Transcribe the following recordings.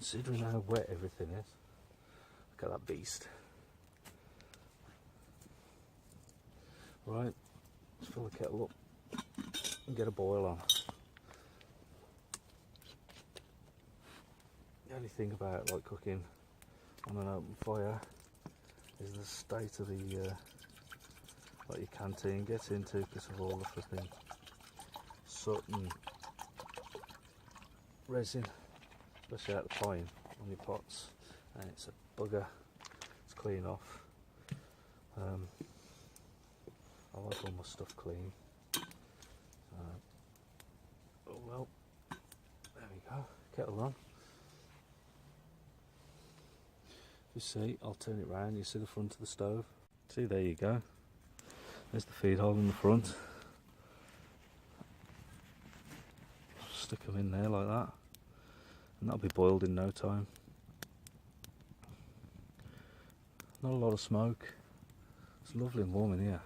considering how wet everything is. Look at that beast. Right, let's fill the kettle up and get a boil on. The only thing about like cooking on an open fire is the state of the like your canteen gets into because of all the flipping soot and resin, especially out the pine on your pots, and it's a bugger to clean off. I like all my stuff clean. Oh well, there we go, kettle on. You see, I'll turn it round, you see the front of the stove. See, there you go. There's the feed hole in the front. Stick them in there like that, and that'll be boiled in no time. Not a lot of smoke. It's lovely and warm in here.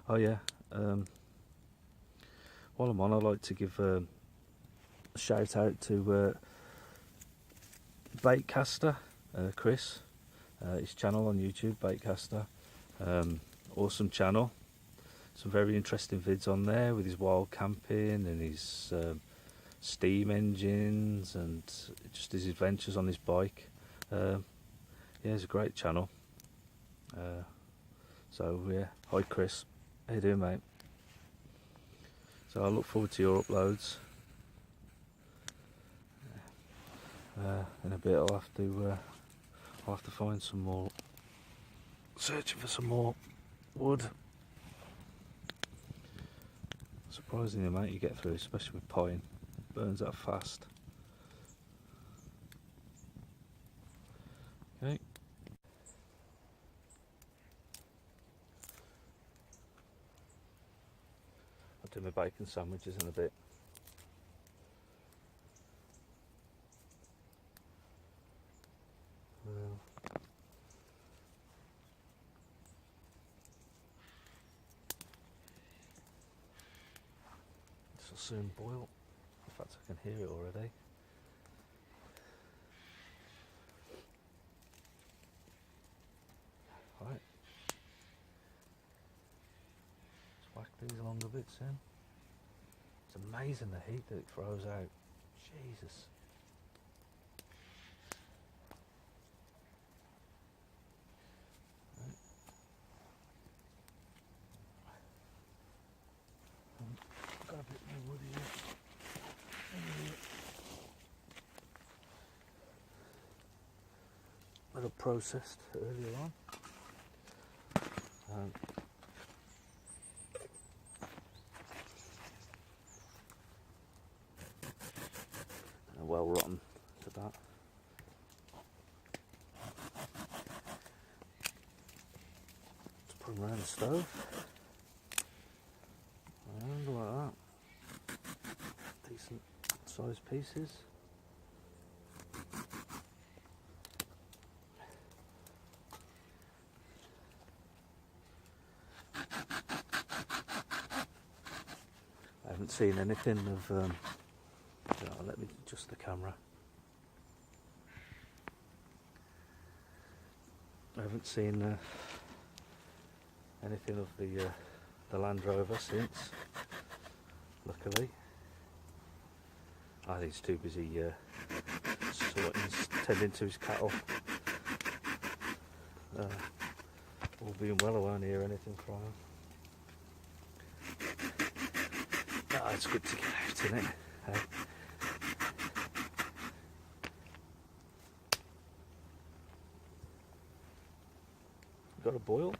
Oh yeah, while I'm on, I'd like to give a shout out to Baitcaster, Chris, his channel on YouTube, Baitcaster. Awesome channel, some very interesting vids on there with his wild camping and his steam engines and just his adventures on his bike. Yeah, it's a great channel. So yeah, hi Chris, how you doing, mate? So I look forward to your uploads. In a bit I'll have to find some more, searching for some more wood. Surprising the amount you get through, especially with pine. Burns that fast. Okay. I'll do my bacon sandwiches in a bit. This will soon boil. In fact, I can hear it already. Right. Let's whack these along a bit soon. It's amazing the heat that it throws out. Jesus. Got a bit more wood here. That I processed earlier on. Well rotten to that. Just put them around the stove. And like that. Decent sized pieces. I haven't seen anything of let me adjust the camera. I haven't seen anything of the Land Rover since, luckily. I think he's too busy tending to his cattle. All being well, I won't hear anything from him. Oh, it's good to get out, isn't it? Got a boil.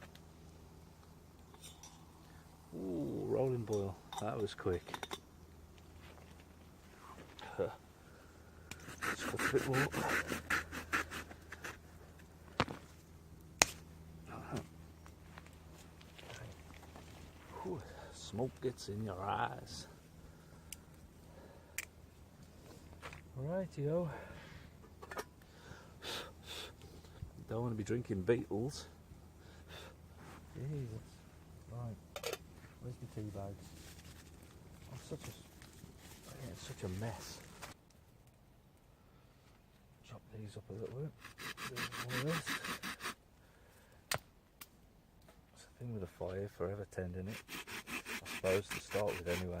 Ooh, rolling boil. That was quick. Let's cook a bit more. Ooh, smoke gets in your eyes. Rightio. Don't want to be drinking Beatles. Jesus. Right. Where's the tea bags? I'm such a mess. these up a little bit. One of this. It's the thing with the fire, forever tending it. I suppose to start with anyway.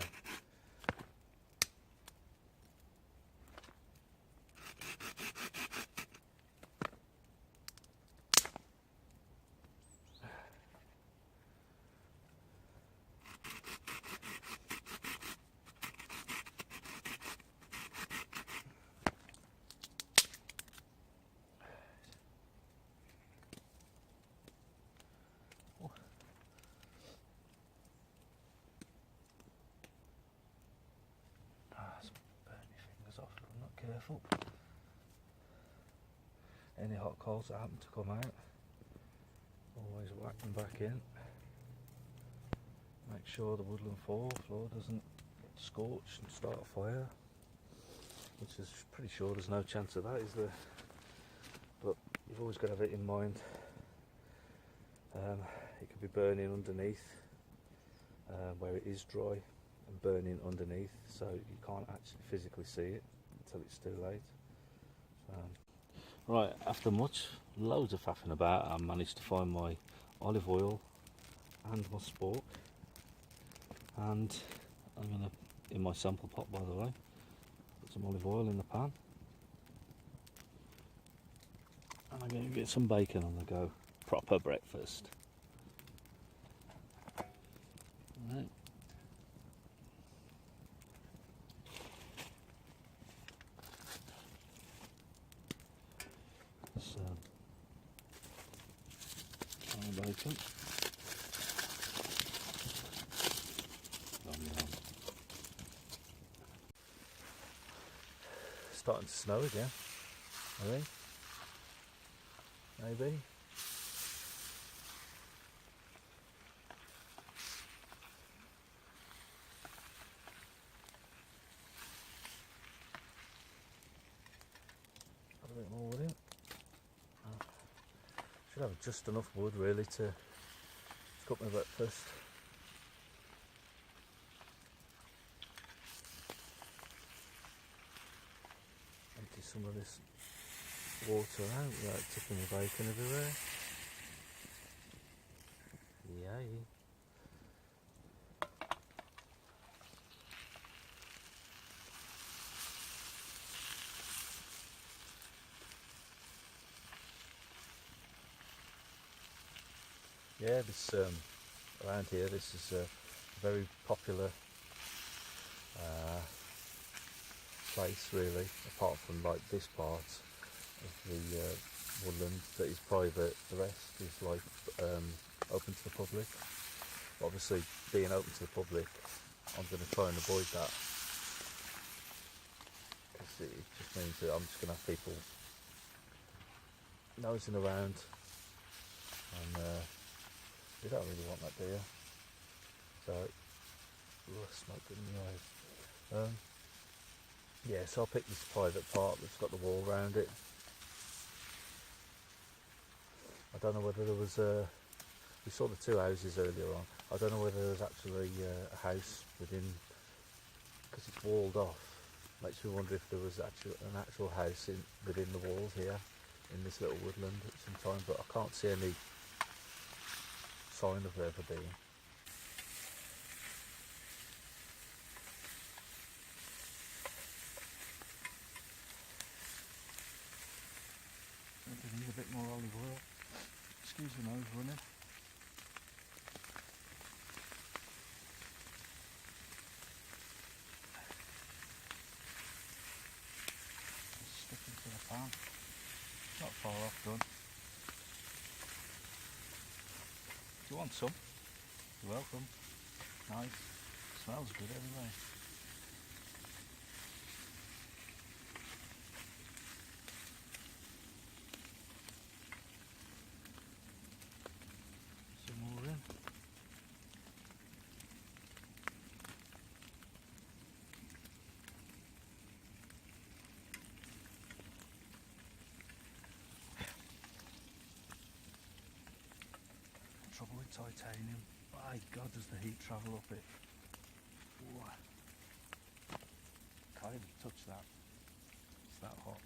Careful. Any hot coals that happen to come out, always whack them back in. Make sure the woodland floor doesn't scorch and start a fire, which is pretty sure there's no chance of that, is there? But you've always got to have it in mind. It could be burning underneath where it is dry, and burning underneath so you can't actually physically see it until it's too late. Right, after loads of faffing about, I managed to find my olive oil and my spork, and I'm going to, in my sample pot by the way, put some olive oil in the pan, and I'm going to get some bacon on the go. Proper breakfast. Right. Bacon. Starting to snow again, I think. Maybe. Add a bit more wood in. Should have just enough wood really to cook my breakfast. Empty some of this water out without tipping the bacon everywhere. Yay. Yeah, this around here, this is a very popular place really, apart from like this part of the woodland that is private. The rest is like open to the public. Obviously being open to the public, I'm going to try and avoid that, because it just means that I'm just going to have people nosing around, and you don't really want that, do you? So, smoke in the eyes. Yeah, so I'll pick this private part that's got the wall around it. I don't know whether there was we saw the two houses earlier on. I don't know whether there's actually a house within, because it's walled off. Makes me wonder if there was an actual house within the walls here in this little woodland at some time, but I can't see any sign of there ever being. I need a bit more olive oil. Excuse the nose running. Stick into the pan. Not far off done. Do you want some? You're welcome. Nice. Smells good anyway. Some more in. Trouble with titanium. My God, does the heat travel up it? Ooh. Can't even touch that. It's that hot.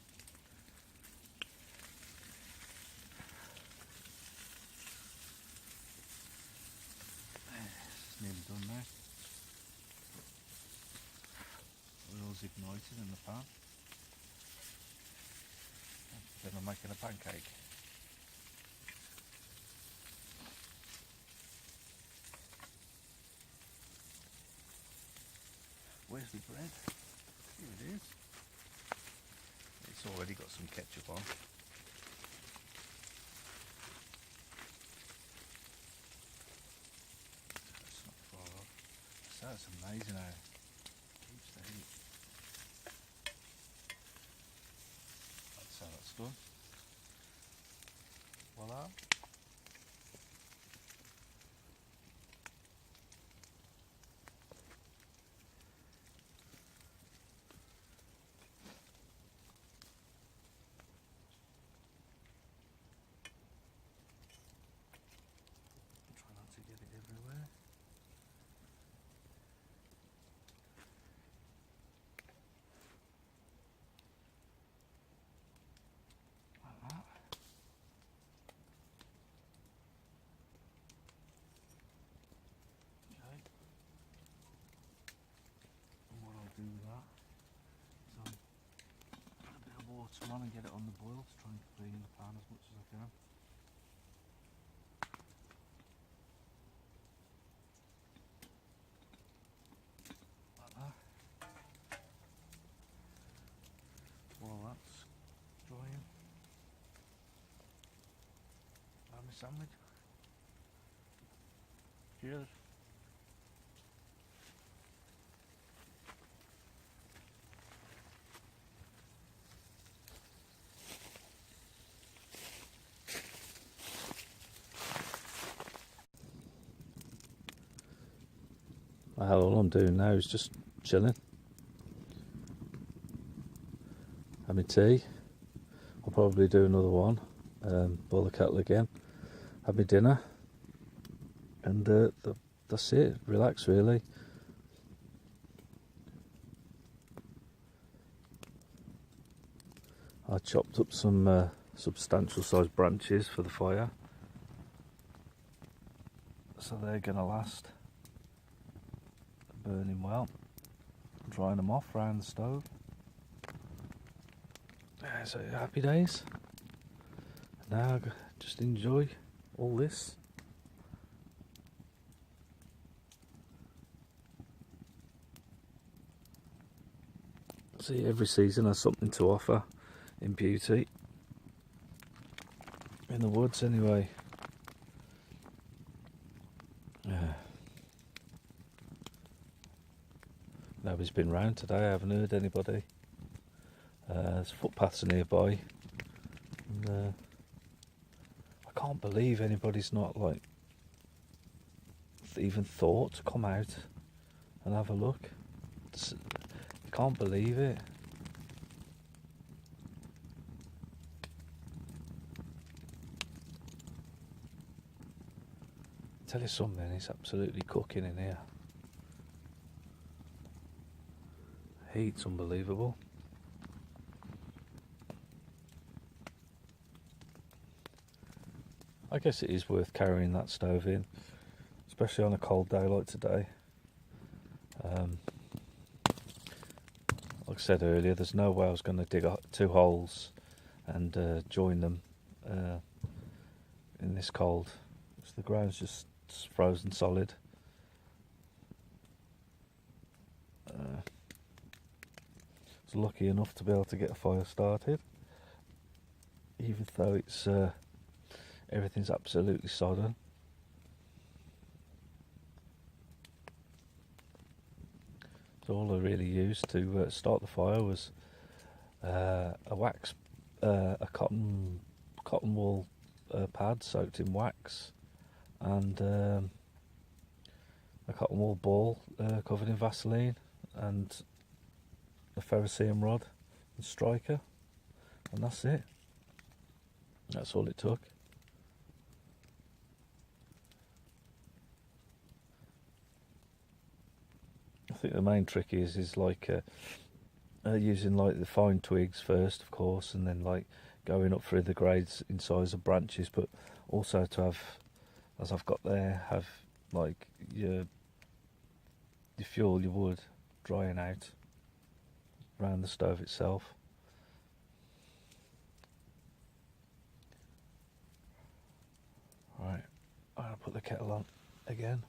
ignited in the pan. Then I'm making a pancake. Where's the bread? Here it is. It's already got some ketchup on. That's not far off. So that's amazing how it keeps the heat. That's how that's done. Voila. Try not to get it everywhere. Like that. Okay. And what I'll do with that is I'll put a bit of water on and get it on the boil to try and clean the pan as much as I can. Like that. While that's drying, have my sandwich. Cheers. Well, all I'm doing now is just chilling, having tea. I'll probably do another one, boil the kettle again, have my dinner, and that's it. Relax, really. I chopped up some substantial sized branches for the fire, so they're going to last. Burning well. Drying them off around the stove. So happy days. Now just enjoy all this. See, every season has something to offer in beauty. In the woods anyway. Nobody's been round today, I haven't heard anybody. There's footpaths nearby. And, I can't believe anybody's not like even thought to come out and have a look. I can't believe it. Tell you something, it's absolutely cooking in here. Heat's unbelievable. I guess it is worth carrying that stove in, especially on a cold day like today. Like I said earlier, there's no way I was going to dig 2 holes and join them in this cold. So the ground's just frozen solid. I was lucky enough to be able to get a fire started, even though it's everything's absolutely sodden. So all I really used to start the fire was a cotton wool pad soaked in wax, and a cotton wool ball covered in Vaseline, and a ferrocerium rod and striker, and that's it. That's all it took. I think the main trick is like using like the fine twigs first, of course, and then like going up through the grades in size of branches, but also to have, as I've got there, have like your fuel, your wood drying out. around the stove itself. Right, I'll put the kettle on again.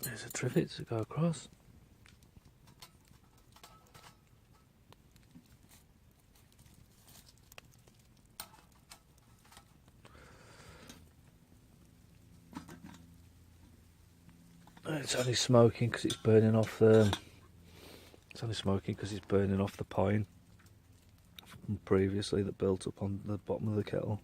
There's a trivet to go across. It's only smoking because it's burning off the. It's only smoking because it's burning off the pine from previously that built up on the bottom of the kettle.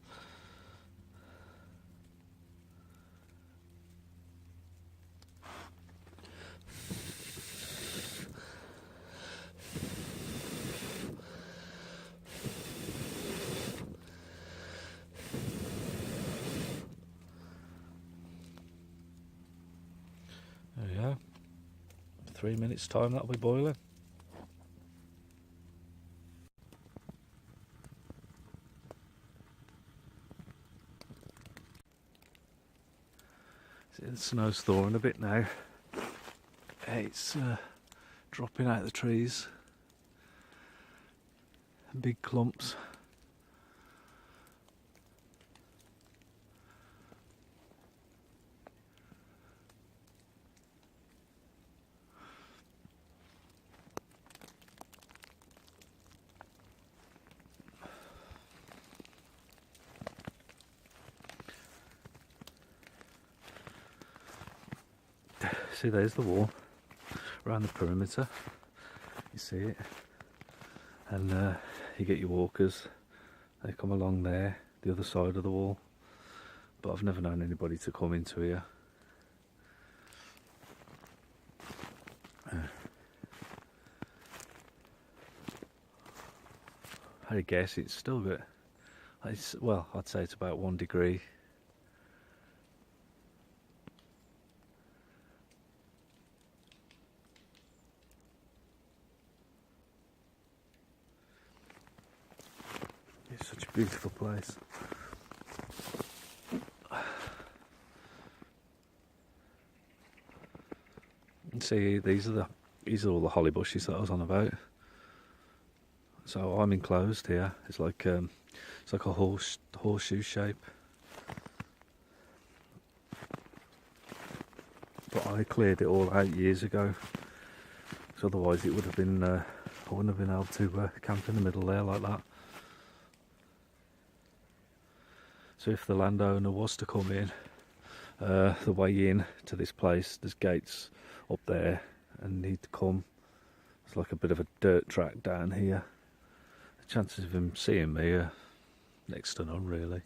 There we go. 3 minutes time that'll be boiling. See, the snow's thawing a bit now. It's dropping out of the trees. Big clumps. See, there's the wall around the perimeter. You see it, and you get your walkers. They come along there, the other side of the wall. But I've never known anybody to come into here. I guess it's still good. Well, I'd say it's about 1 degree. It's such a beautiful place. And see, these are all the holly bushes that I was on about. So I'm enclosed here. It's like a horseshoe shape. But I cleared it all out years ago, because otherwise it would have been I wouldn't have been able to camp in the middle there like that. So if the landowner was to come in, the way in to this place, there's gates up there, and he'd come. It's like a bit of a dirt track down here. The chances of him seeing me are next to none, really.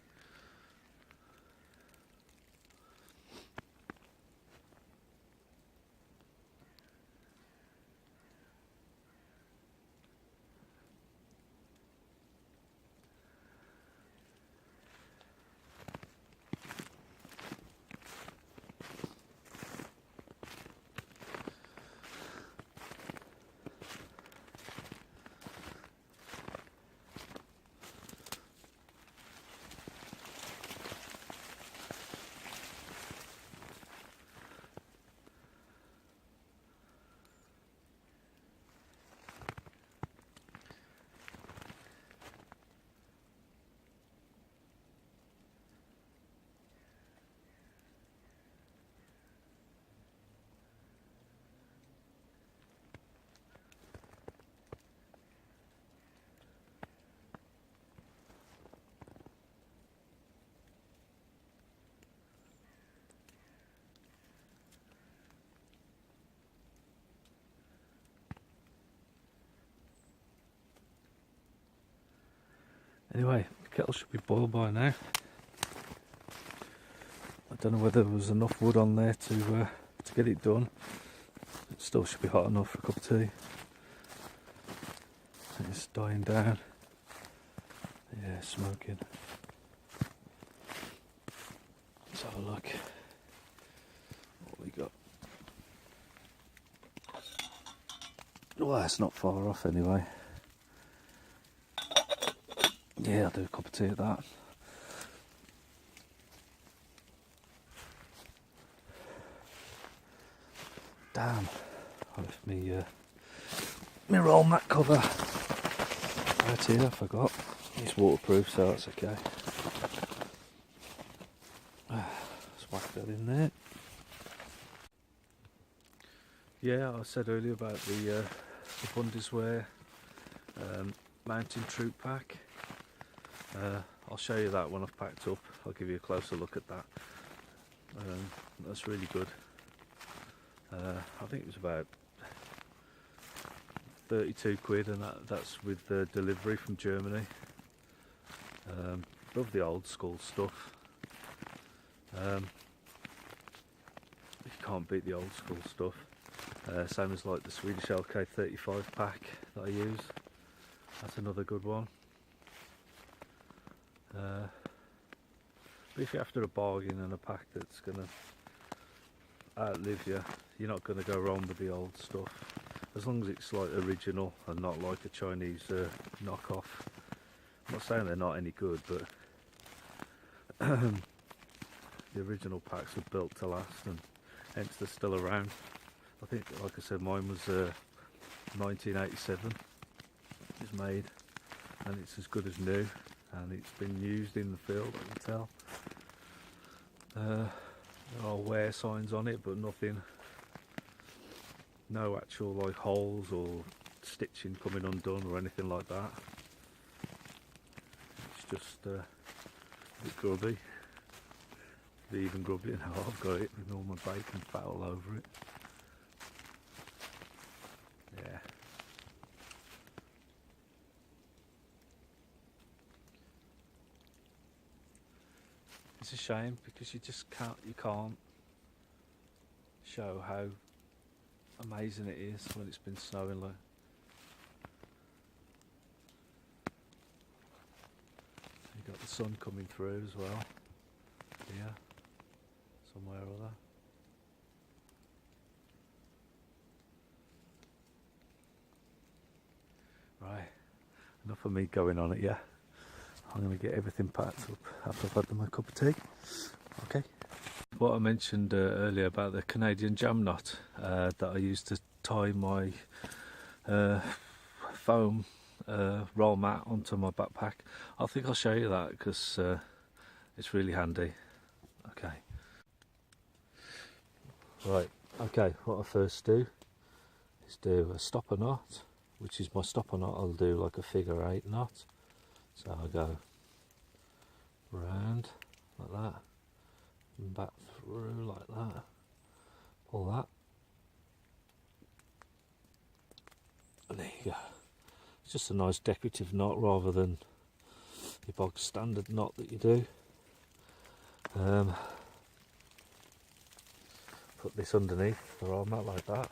Anyway, the kettle should be boiled by now. I don't know whether there was enough wood on there to get it done. It still should be hot enough for a cup of tea. It's dying down. Yeah, smoking. Let's have a look what we got. Well, that's not far off anyway. Yeah, I'll do a cup of tea at that. Damn, I left me my roll mat cover right here, I forgot. It's waterproof, so that's okay. Just whack that in there. Yeah, I said earlier about the Bundeswehr mountain troop pack. I'll show you that when I've packed up. I'll give you a closer look at that. That's really good. I think it was about 32 quid, and that's with the delivery from Germany. Love the old school stuff. You can't beat the old school stuff. Same as like the Swedish LK35 pack that I use. That's another good one. But if you're after a bargain and a pack that's going to outlive you, you're not going to go wrong with the old stuff. As long as it's like original and not like a Chinese knockoff. I'm not saying they're not any good, but the original packs are built to last, and hence they're still around. I think, like I said, mine was 1987. It was made, and it's as good as new, and it's been used in the field, I can tell. There are wear signs on it, but nothing, no actual like holes or stitching coming undone or anything like that. It's just a bit grubby. Be even grubbier now I've got it with all my bacon fat all over it. Yeah. It's a shame because you can't show how amazing it is when it's been snowing like. You've got the sun coming through as well. Yeah. Somewhere or other. Right, enough of me going on it, yeah. I'm going to get everything packed up after I've had my cup of tea. Okay. What I mentioned earlier about the Canadian jam knot that I used to tie my foam roll mat onto my backpack. I think I'll show you that because it's really handy. Okay. Right, okay, what I first do is do a stopper knot, which is my stopper knot. I'll do like a figure 8 knot. So I go round like that, and back through like that, pull that, and there you go. It's just a nice decorative knot rather than your bog standard knot that you do. Put this underneath the roll mat like that.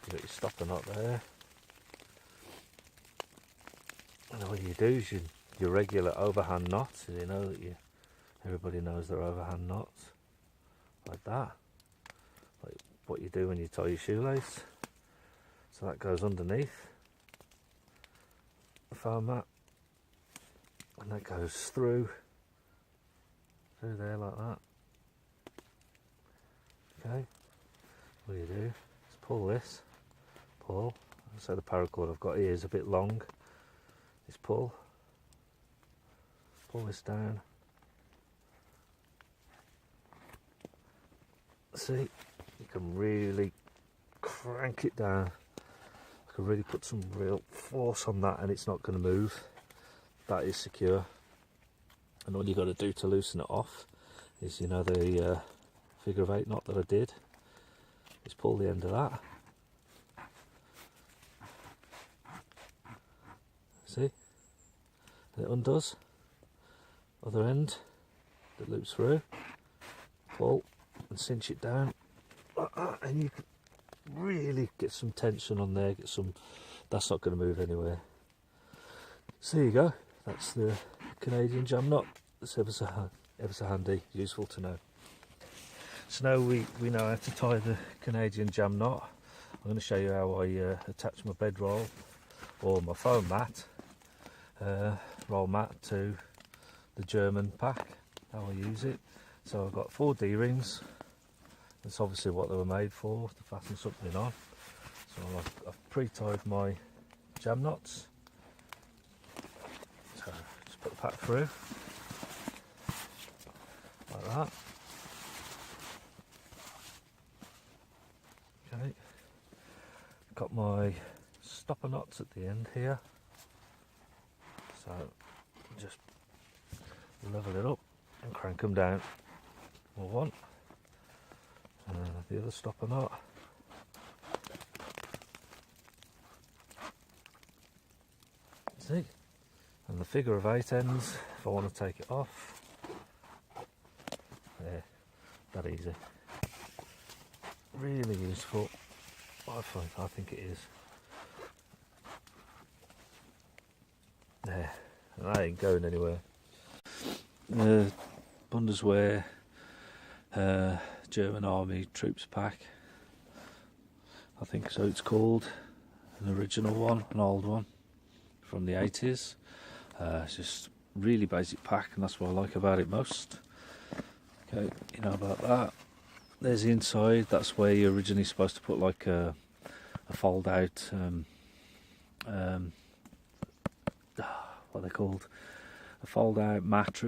You got your stopper knot there. And all you do is your regular overhand knots. You know that everybody knows their overhand knots, like that, like what you do when you tie your shoelace. So that goes underneath the foam mat, and that goes through there like that. Okay, what you do is pull this, so the paracord I've got here is a bit long. Just pull this down. See, you can really crank it down. I can really put some real force on that and it's not going to move. That is secure. And all you got to do to loosen it off is, you know, the figure 8 knot that I did, is pull the end of that. See? And it undoes. Other end that loops through. Pull and cinch it down like that, and you can really get some tension on there. That's not going to move anywhere. So there you go. That's the Canadian jam knot. That's ever so handy, useful to know. So now we know how to tie the Canadian jam knot. I'm going to show you how I attach my bedroll or my foam mat roll mat to the German pack, how I use it. So I've got 4 D-rings. That's obviously what they were made for, to fasten something on. So I've pre-tied my jam knots. So just put the pack through, like that. Okay, got my stopper knots at the end here. So just level it up and crank them down. One, and the other stopper knot. See, and the figure of 8 ends. If I want to take it off, there, that easy. Really useful. I think it is. There, and that ain't going anywhere. Bundeswehr German Army Troops Pack, I think so it's called. An original one, an old one from the 80s. It's just really basic pack, and that's what I like about it most. Okay, you know about that. There's the inside. That's where you're originally supposed to put like a fold out what they're called, a fold out mat,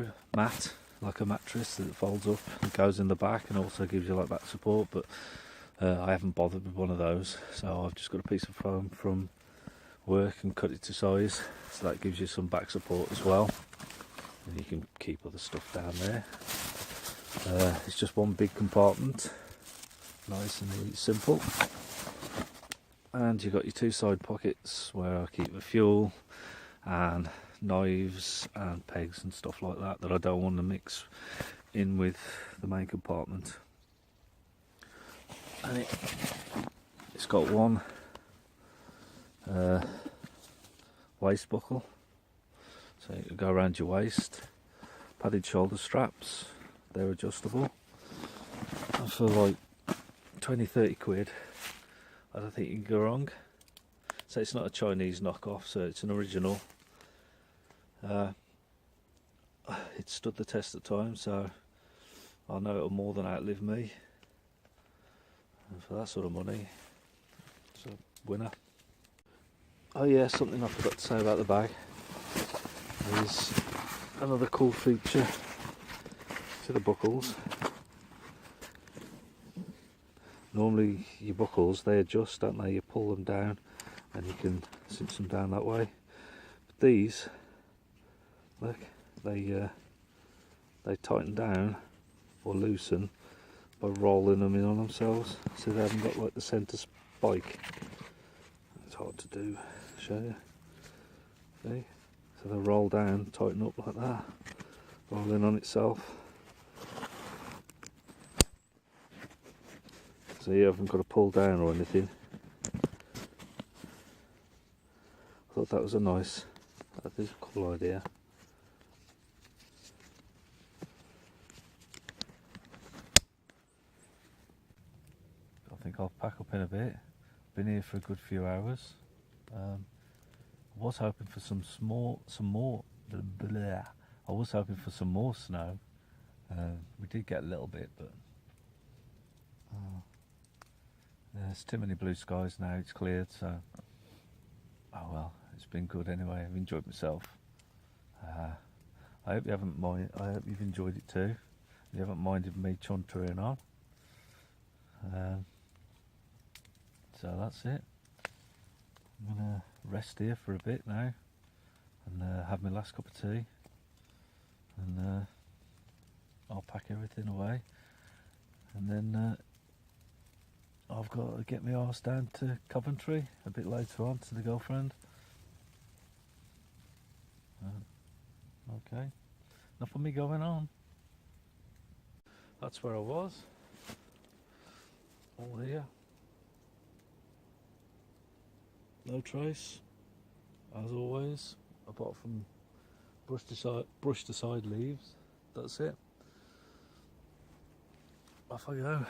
like a mattress that folds up and goes in the back and also gives you like back support, but I haven't bothered with one of those, so I've just got a piece of foam from work and cut it to size, so that gives you some back support as well, and you can keep other stuff down there. It's just one big compartment, nice and simple, and you've got your 2 side pockets where I keep the fuel and knives and pegs and stuff like that I don't want to mix in with the main compartment. And it's got one waist buckle, so it will go around your waist. Padded shoulder straps, they're adjustable, and for like 20-30 quid I don't think you can go wrong. So it's not a Chinese knockoff, so it's an original. It stood the test of time, so I know it'll more than outlive me, and for that sort of money it's a winner. Oh yeah, something I forgot to say about the bag is another cool feature to the buckles. Normally your buckles, they adjust, don't they? You pull them down and you can cinch them down that way, but these, look, they tighten down or loosen by rolling them in on themselves, so they haven't got like the centre spike. It's hard to do, show you. See? So they roll down, tighten up like that, roll in on itself. So you haven't got to pull down or anything. I thought that was a nice, that is a cool idea. I think I'll pack up in a bit. Been here for a good few hours. I was hoping for some more. I was hoping for some more snow. We did get a little bit, but there's too many blue skies now. It's cleared, so oh well. It's been good anyway. I've enjoyed myself. I hope you haven't mind. I hope you've enjoyed it too. You haven't minded me chuntering on. So that's it. I'm gonna rest here for a bit now and have my last cup of tea, and I'll pack everything away, and then I've got to get my arse down to Coventry a bit later on to the girlfriend. Okay, enough of me going on. That's where I was. All here. No trace, as always, apart from brushed aside leaves. That's it. Off I go.